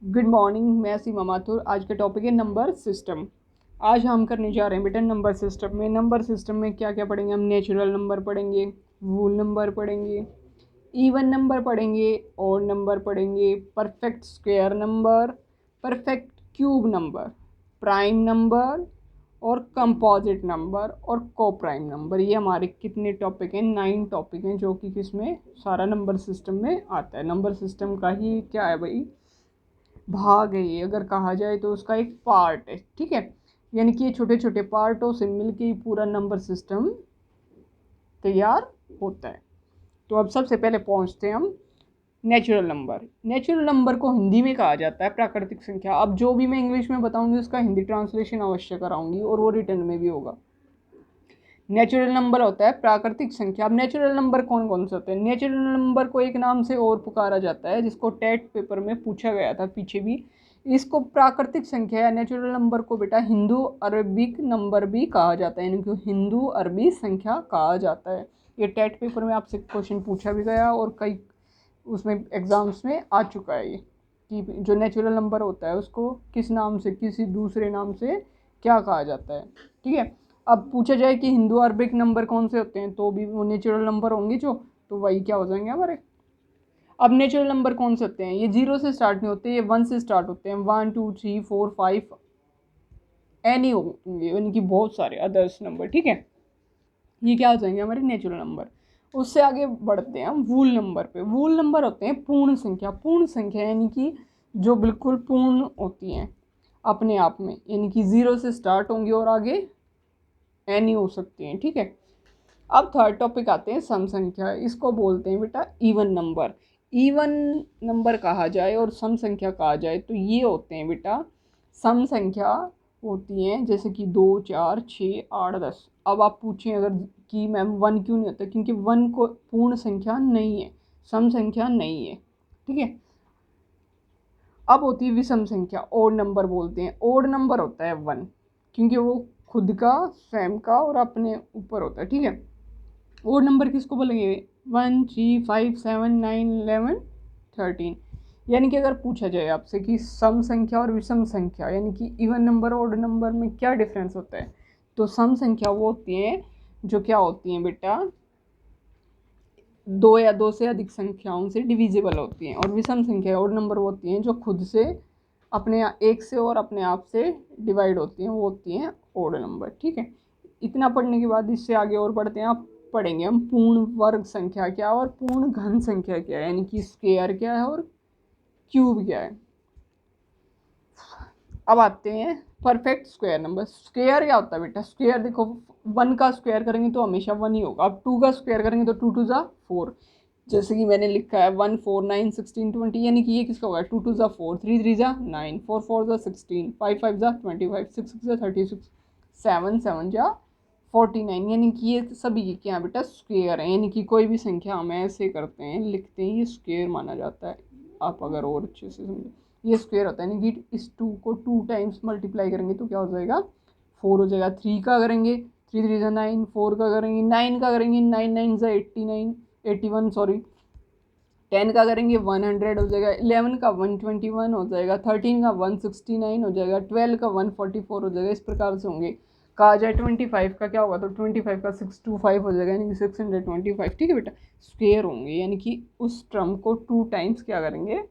Good morning, मैं सीमा माथुर। आज का टॉपिक है नंबर सिस्टम। आज हम करने जा रहे हैं बेटा नंबर सिस्टम में। नंबर सिस्टम में क्या क्या पढ़ेंगे हम? नेचुरल नंबर पढ़ेंगे, वूल नंबर पढ़ेंगे, इवन नंबर पढ़ेंगे, और नंबर पढ़ेंगे, perfect square number, perfect cube number, prime number, और कंपोजिट नंबर, और को प्राइम नंबर। ये हमारे कितने टॉपिक हैं? 9 टॉपिक हैं, जो कि किसमें सारा नंबर सिस्टम में आता है। नंबर सिस्टम का ही क्या है भाई, भाग है ये, अगर कहा जाए तो उसका एक पार्ट है। ठीक है, यानी कि ये छोटे छोटे पार्टों से मिलके ही पूरा नंबर सिस्टम तैयार होता है। तो अब सबसे पहले पहुंचते हैं हम नेचुरल नंबर। नेचुरल नंबर को हिंदी में कहा जाता है प्राकृतिक संख्या। अब जो भी मैं इंग्लिश में बताऊंगी उसका हिंदी ट्रांसलेशन अवश्य कराऊंगी, और वो रिटर्न में भी होगा। नेचुरल नंबर होता है प्राकृतिक संख्या। अब नेचुरल नंबर कौन कौन से होते हैं? नेचुरल नंबर को एक नाम से और पुकारा जाता है, जिसको टेट पेपर में पूछा गया था पीछे भी। इसको प्राकृतिक संख्या या नेचुरल नंबर को बेटा हिंदू अरबिक नंबर भी कहा जाता है, यानी कि हिंदू अरबी संख्या कहा जाता है। ये टेट पेपर में आपसे क्वेश्चन पूछा भी गया और कई उसमें एग्जाम्स में आ चुका है ये, कि जो नेचुरल नंबर होता है उसको किस नाम से, किसी दूसरे नाम से क्या कहा जाता है। ठीक है, अब पूछा जाए कि हिंदू अरबिक नंबर कौन से होते हैं, तो भी वो नेचुरल नंबर होंगे जो, तो वही क्या हो जाएंगे हमारे। अब नेचुरल नंबर कौन से होते हैं? ये 0 से स्टार्ट नहीं होते, ये 1 से स्टार्ट होते हैं। 1 2 3 4 5 एनी होंगे, यानी कि बहुत सारे अदर्स नंबर। ठीक है, ये क्या हो जाएंगे हमारे नेचुरल नंबर। उससे आगे बढ़ते हैं हम वूल नंबर पे। वूल नंबर होते हैं पूर्ण संख्या। पूर्ण संख्या यानी कि जो बिल्कुल पूर्ण होती हैं अपने आप में, यानी कि 0 से स्टार्ट होंगी और आगे एनी हो सकती हैं। ठीक है, अब थर्ड टॉपिक आते हैं सम संख्या। इसको बोलते हैं बेटा इवन नंबर। इवन नंबर कहा जाए और सम संख्या कहा जाए तो ये होते हैं बेटा, सम संख्या होती हैं जैसे कि 2 4 6 8 10। अब आप पूछें अगर कि मैम 1 क्यों नहीं होता, क्योंकि 1 को पूर्ण संख्या नहीं है, सम संख्या नहीं है। ठीक है, अब होती है विषम संख्या, ओड नंबर बोलते हैं। ओड नंबर होता है 1, क्योंकि वो खुद का, स्वयं का और अपने ऊपर होता है। ठीक है, ओड नंबर किसको बोलेंगे? 1 3 5 7 9 11 13। यानी कि अगर पूछा जाए आपसे कि सम संख्या और विषम संख्या यानी कि इवन नंबर और ओड नंबर में क्या डिफरेंस होता है, तो सम संख्या वो होती हैं जो क्या होती हैं बेटा, दो या दो से अधिक संख्याओं से डिविजिबल होती हैं। और विषम संख्या ओड नंबर वो होती हैं जो खुद से, अपने एक से और अपने आप से डिवाइड होती हैं, वो होती हैं ओड नंबर। ठीक है, इतना पढ़ने के बाद इससे आगे और बढ़ते हैं। आप पढ़ेंगे हम पूर्ण वर्ग संख्या क्या और पूर्ण घन संख्या क्या है, यानी कि स्क्वायर क्या है और क्यूब क्या है। अब आते हैं परफेक्ट स्क्वायर नंबर। स्क्वायर क्या होता है बेटा? स्क्वायर देखो, 1 का स्क्वायर करेंगे तो हमेशा 1 ही होगा। अब 2 का स्क्वायर करेंगे तो 2 2 जा 4, जैसे कि मैंने लिखा है 1 4 9 16 20, यानी कि ये किसका होगा? 2 2 जा 4, 3 3 जा 9, 4 4 जा 16, 5 5 जा 25, 6 6 जा 36, 7 7 जा 49, यानी कि ये सभी क्या बेटा स्क्वायर है। यानी कि कोई भी संख्या हम ऐसे करते हैं, लिखते हैं, ये स्क्वायर माना जाता है। आप अगर और अच्छे से समझे, ये स्क्वायर होता है, यानी कि इस 2 को 2 टाइम्स मल्टीप्लाई करेंगे तो क्या हो जाएगा? 4 हो जाएगा। 3 का करेंगे 3 3 जा 9, 4 का करेंगे 9 का करेंगे 9 9 जा 89 81 सॉरी, 10 का करेंगे 100 हो जाएगा, 11 का 121 हो जाएगा, 13 का 169 हो जाएगा, 12 का 144 हो जाएगा। इस प्रकार से होंगे। कहा जाए 25 का क्या होगा, तो 25 का 625 हो जाएगा, यानी कि 625। ठीक है बेटा, स्क्वायर होंगे, यानी कि उस टर्म को 2 टाइम्स क्या करेंगे,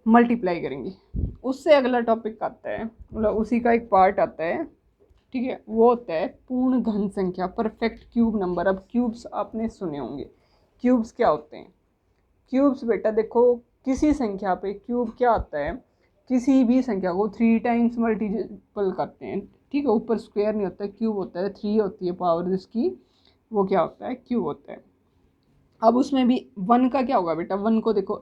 मल्टीप्लाई करेंगे। उससे अगला टॉपिक आता है, मतलब उसी का एक पार्ट आता है। ठीक है, वो होता है पूर्ण घन संख्या, परफेक्ट क्यूब नंबर। अब क्यूब्स आपने सुने होंगे, क्यूब्स क्या होते हैं? क्यूब्स बेटा देखो, किसी संख्या पे क्यूब क्या आता है, किसी भी संख्या को 3 टाइम्स मल्टीपल करते हैं। ठीक है, ऊपर स्क्वायर नहीं होता है, क्यूब होता है, 3 होती है पावर जिसकी, वो क्या होता है? क्यूब होता है। अब उसमें भी 1 का क्या होगा बेटा? 1 को देखो,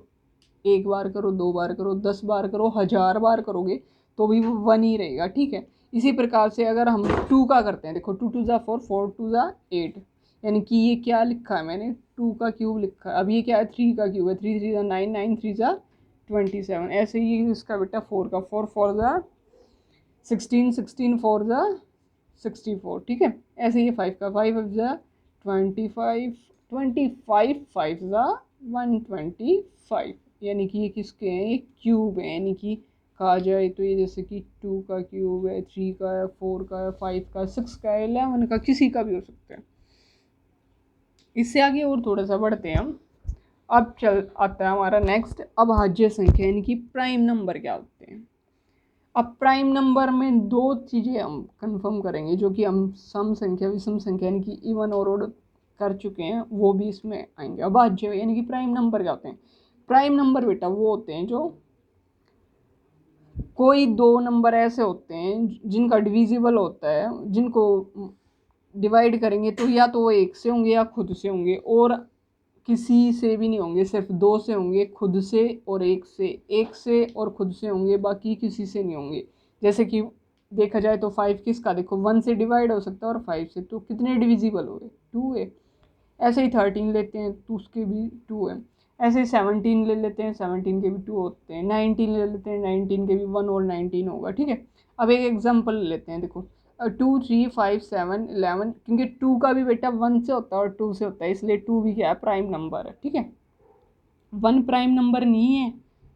एक बार करो, 2 बार करो, 10 बार करो, 1000 बार करोगे तो भी वो 1 ही रहेगा। ठीक है, इसी प्रकार से अगर हम 2 का करते हैं, देखो 2 2 जा 4, 4 2 जा 8, यानी कि ये क्या लिखा है मैंने? 2 का क्यूब लिखा है। अब ये क्या है? 3 का क्यूब है, 3 3 जा 9, 9 3 जा 27। ऐसे ही इसका बेटा 4 का 4 4 जा 16, 16 4 जा 64। ठीक है, ऐसे ही 5 का 5 जा 25, 25 5 जा 125। यानी कि ये किसके हैं, ये क्यूब है, यानी कि कहा जाए तो ये जैसे कि 2 का क्यूब है, 3 का है, 4 का है, 5 का, 6 का है, 11 का, किसी का भी हो सकता है। इससे आगे और थोड़ा सा बढ़ते हैं हम। अब चल आता है हमारा नेक्स्ट अभाज्य संख्या, यानी कि प्राइम नंबर क्या होते हैं। अब प्राइम नंबर में दो चीज़ें हम कंफर्म करेंगे, जो कि हम सम संख्या विषम संख्या यानी कि इवन और ओड कर चुके हैं, वो भी इसमें आएंगे। अभाज्य यानी कि प्राइम नंबर क्या होते हैं। प्राइम नंबर बेटा वो होते हैं जो कोई दो नंबर ऐसे होते हैं जिनका डिविजिबल होता है, जिनको डिवाइड करेंगे तो या तो वो एक से होंगे या खुद से होंगे, और किसी से भी नहीं होंगे, सिर्फ दो से होंगे, खुद से और एक से और खुद से होंगे, बाकी किसी से नहीं होंगे। जैसे कि देखा जाए तो 5 किसका, देखो 1 से डिवाइड हो सकता है और 5 से, तो कितने डिविजिबल हो गए, 2 है। ऐसे ही 13 लेते हैं तो उसके भी 2 है। ऐसे ही 17 ले लेते हैं, 17 के भी 2 होते हैं। 19 ले लेते हैं, 19 के भी 1 और 19 होगा, ठीक है। अब एक एग्जांपल लेते हैं, देखो 2 3 5 7 11, क्योंकि 2 का भी बेटा 1 से होता है और 2 से होता है, इसलिए 2 भी क्या है, प्राइम नंबर है, ठीक है। 1 प्राइम नंबर नहीं है।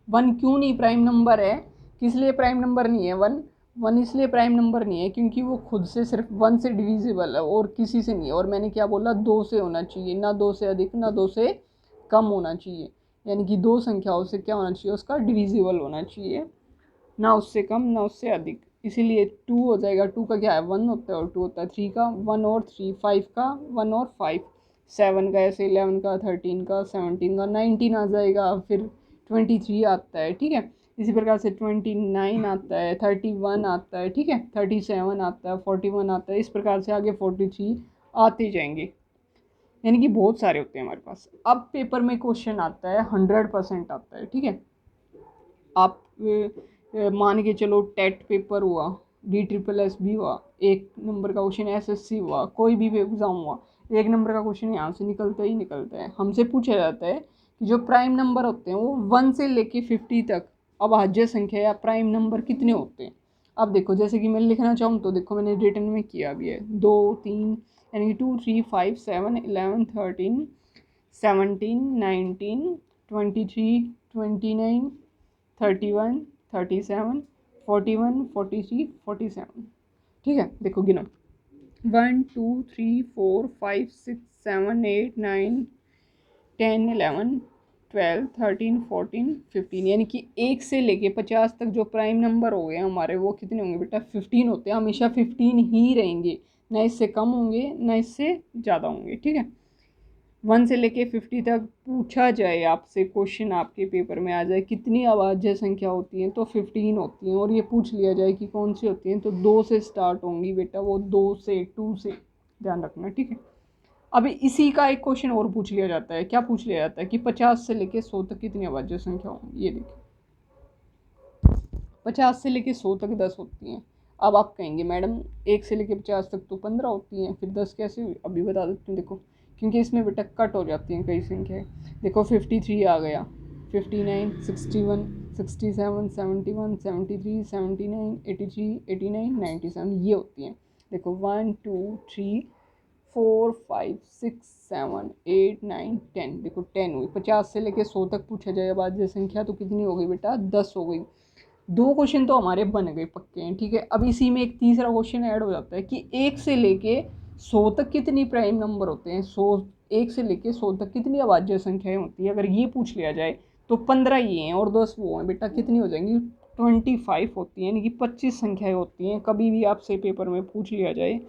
1 क्यों नहीं प्राइम नंबर है, किस लिए प्राइम नंबर नहीं है 1, 1 इसलिए प्राइम नंबर नहीं है क्योंकि वो खुद से सिर्फ 1 से डिविजिबल है और किसी से नहीं है। और मैंने क्या बोला, 2 से होना चाहिए, ना 2 से अधिक ना 2 से कम होना चाहिए, यानी कि दो संख्याओं से क्या होना चाहिए, उसका डिविजिबल होना चाहिए, ना उससे कम ना उससे अधिक। इसीलिए 2 हो जाएगा, 2 का क्या है, 1 होता है और 2 होता है 3 का, 1 और 3, 5 का 1 और 5, 7 का, ऐसे 11 का, 13 का, 17 का, 19 आ जाएगा, फिर 23 आता है, ठीक है। इसी प्रकार से 29 आता है, 31 आता है, ठीक है, 37 आता है, 41 आता है, इस प्रकार से आगे 43 आते जाएंगे, यानी कि बहुत सारे होते हैं हमारे पास। अब पेपर में क्वेश्चन आता है 100% आता है, ठीक है। आप मान के चलो टेट पेपर हुआ, DSSS भी हुआ, एक नंबर का क्वेश्चन SSC हुआ, कोई भी एग्ज़ाम हुआ, एक नंबर का क्वेश्चन यहाँ से निकलता ही निकलता है। हमसे पूछा जाता है कि जो प्राइम नंबर होते हैं वो 1 से लेके 50 तक अभाज्य संख्या या प्राइम नंबर कितने होते हैं। अब देखो जैसे कि मैं लिखना चाहूँ तो देखो मैंने रिटर्न में किया भी है, 2 3, यानी कि 2 3 5 7 11 13 17 19 23 29 31 37 41 43 47, ठीक है। देखो गिनो, 1 2 3 4 5 6 7 8 9 10 11 12 13 14 15, यानी कि 1 से लेके 50 तक जो प्राइम नंबर हो गए हमारे, वो कितने होंगे बेटा, 15 होते हैं, हमेशा 15 ही रहेंगे, ना इससे कम होंगे ना इससे ज़्यादा होंगे, ठीक है। 1 से लेके 50 तक पूछा जाए आपसे क्वेश्चन, आपके पेपर में आ जाए कितनी अभाज्य संख्या होती हैं, तो 15 होती हैं। और ये पूछ लिया जाए कि कौन सी होती हैं, तो 2 से स्टार्ट होंगी बेटा, वो 2 से 2 से, ध्यान रखना, ठीक है। अभी इसी का एक क्वेश्चन और पूछ लिया जाता है, क्या पूछ लिया जाता है कि 50 से लेके 100 तक कितनी अभाज्य संख्या होंगी। ये देखिए 50 से लेके 100 तक 10 होती हैं। अब आप कहेंगे मैडम 1 से लेके 50 तक तो 15 होती हैं, फिर 10 कैसे हुई, अभी बता देती हूँ। देखो क्योंकि इसमें बेटा कट हो जाती हैं कई संख्याएँ। देखो 53 आ गया, 59 61 67 71 73 79 83 89 97, ये होती हैं। देखो 1 2 3 4 5 6 7 8 9 10, देखो 10 हुई। 50 से लेके 100 तक पूछा जाए अभाज्य संख्या तो कितनी हो गई बेटा, 10 हो गई। दो क्वेश्चन तो हमारे बन गए पक्के हैं, ठीक है। अब इसी में एक तीसरा क्वेश्चन ऐड हो जाता है कि 1 से लेके 100 तक कितनी प्राइम नंबर होते हैं, 1 से लेके 100 तक कितनी अभाज्य संख्याएं होती है। अगर ये पूछ लिया जाए तो 15 ये हैं और 10 वो हैं बेटा, कितनी हो जाएंगी, 25 होती हैं, यानी कि 25 संख्याएं होती हैं। कभी भी आपसे पेपर में पूछ लिया जाए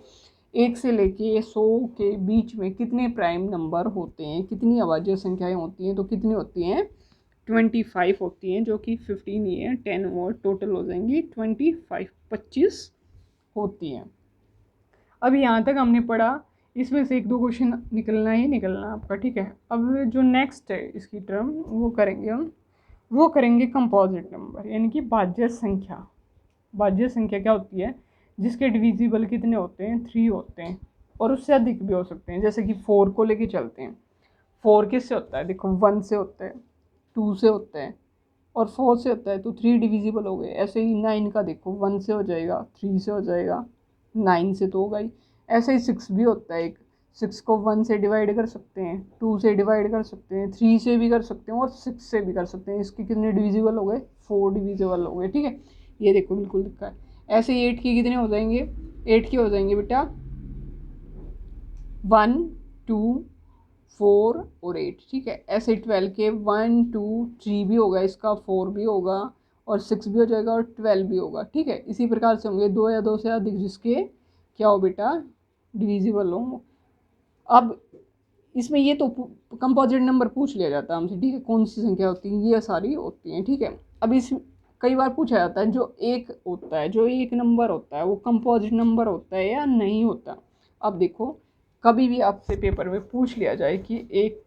1 से लेके 100 के बीच में कितने प्राइम नंबर होते हैं, कितनी अभाज्य संख्याएं होती हैं, तो कितनी होती हैं, 25 होती हैं, जो कि 15 ही है, 10 और टोटल हो जाएंगी 25, 25 होती हैं। अब यहाँ तक हमने पढ़ा, इसमें से एक दो क्वेश्चन निकलना ही निकलना आपका, ठीक है। अब जो नेक्स्ट है इसकी टर्म वो करेंगे हम, वो करेंगे कंपोजिट नंबर, यानी कि भाज्य संख्या। भाज्य संख्या क्या होती है, जिसके डिविजिबल कितने होते हैं, 3 होते हैं, और उससे अधिक भी हो सकते हैं। जैसे कि 4 को लेके चलते हैं, 4 किससे होता है, देखो 1 से होता है, 2 से होता है और 4 से होता है, तो 3 डिविजिबल हो गए। ऐसे ही 9 का देखो 1 से हो जाएगा, 3 से हो जाएगा, 9 से तो होगा ही। ऐसे ही 6 भी होता है, एक 6 को 1 से डिवाइड कर सकते हैं, 2 से डिवाइड कर सकते हैं, 3 से भी कर सकते हैं और 6 से भी कर सकते हैं। इसके कितने डिविजिबल हो गए? 4 डिविजिबल हो गए, ठीक है। ये देखो बिल्कुल दिखा है। ऐसे 8 के कितने हो जाएंगे? 8 के हो जाएंगे बेटा 1 2 4 और 8, ठीक है। ऐसे 12 के 1 2 3 भी होगा, इसका 4 भी होगा और 6 भी हो जाएगा और 12 भी होगा, ठीक है। इसी प्रकार से होंगे 2 या 2 से अधिक जिसके क्या हो बेटा? डिविजिबल हो। अब इसमें ये तो कंपोजिट नंबर पूछ लिया जाता है हमसे, ठीक है, कौन सी संख्या होती है? ये सारी होती हैं, ठीक है। अब इस कई बार पूछा जाता है जो एक होता है, जो एक नंबर होता है वो कंपोजिट नंबर होता है या नहीं होता। अब देखो कभी भी आपसे पेपर में पूछ लिया जाए कि एक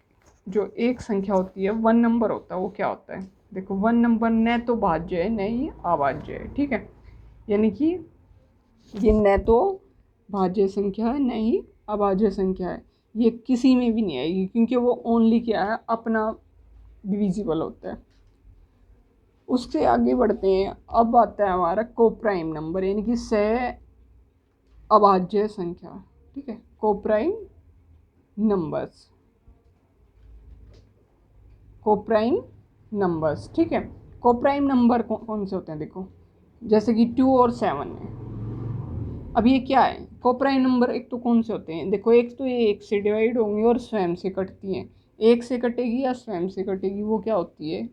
जो एक संख्या होती है 1 नंबर होता है वो क्या होता है? देखो 1 नंबर न तो भाज्य है न ही अभाज्य है, ठीक है। यानी कि ये न तो भाज्य संख्या है न ही अभाज्य संख्या है, ये किसी में भी नहीं आएगी क्योंकि वो ओनली क्या है? अपना डिविजिबल होता है। उससे आगे बढ़ते हैं। अब आता है हमारा कोप्राइम नंबर यानी कि सह अभाज्य संख्या, ठीक है। कोप्राइम नंबर्स, कोप्राइम नंबर्स, ठीक है। कोप्राइम नंबर कौन से होते हैं? देखो जैसे कि 2 और 7 है। अब ये क्या है? कोप्राइम नंबर एक तो कौन से होते हैं? देखो एक तो ये एक से डिवाइड होंगी और स्वयं से कटती हैं। एक से कटेगी या स्वयं से कटेगी, वो क्या होती है?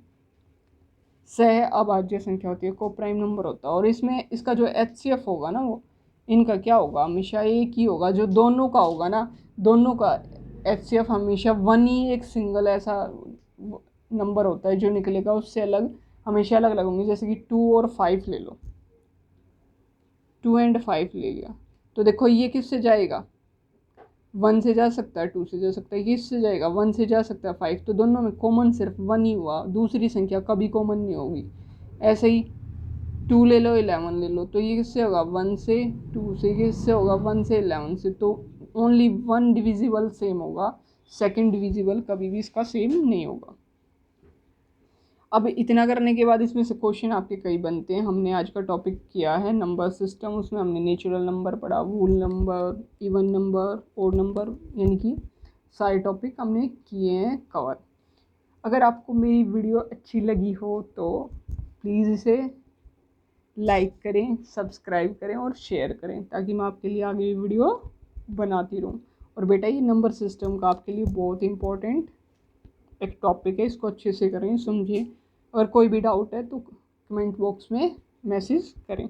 सह अभाज्य संख्या होती है, कोप्राइम नंबर होता है। और इसमें इसका जो HCF होगा ना, वो इनका क्या होगा? हमेशा एक ही होगा, जो दोनों का होगा ना, दोनों का HCF हमेशा 1 ही, एक सिंगल ऐसा नंबर होता है जो निकलेगा, उससे अलग हमेशा अलग अलग होंगे। जैसे कि 2 और 5 ले लो, 2 एंड 5 ले लिया, तो देखो ये किससे जाएगा? 1 से जा सकता है, 2 से जा सकता है, किससे जाएगा? 1 से जा सकता है 5, तो दोनों में कॉमन सिर्फ 1 ही हुआ, दूसरी संख्या कभी कॉमन नहीं होगी। ऐसे ही 2 ले लो, 11 ले लो, तो ये किससे होगा? 1 से, 2 से, किससे होगा? 1 से 11 से। तो ओनली 1 डिविजिबल सेम होगा, सेकंड डिविजिबल कभी भी इसका सेम नहीं होगा। अब इतना करने के बाद इसमें से क्वेश्चन आपके कई बनते हैं। हमने आज का टॉपिक किया है नंबर सिस्टम, उसमें हमने नेचुरल नंबर पढ़ा, whole number, even number, odd number, यानी कि सारे टॉपिक हमने किए हैं कवर। अगर आपको मेरी वीडियो अच्छी लगी हो तो प्लीज़ इसे लाइक करें, सब्सक्राइब करें और शेयर करें ताकि मैं आपके लिए आगे भी वीडियो बनाती रहूं। और बेटा ये नंबर सिस्टम का आपके लिए बहुत इंपॉर्टेंट एक टॉपिक है, इसको अच्छे से करें, समझिए। अगर कोई भी डाउट है तो कमेंट बॉक्स में मैसेज करें।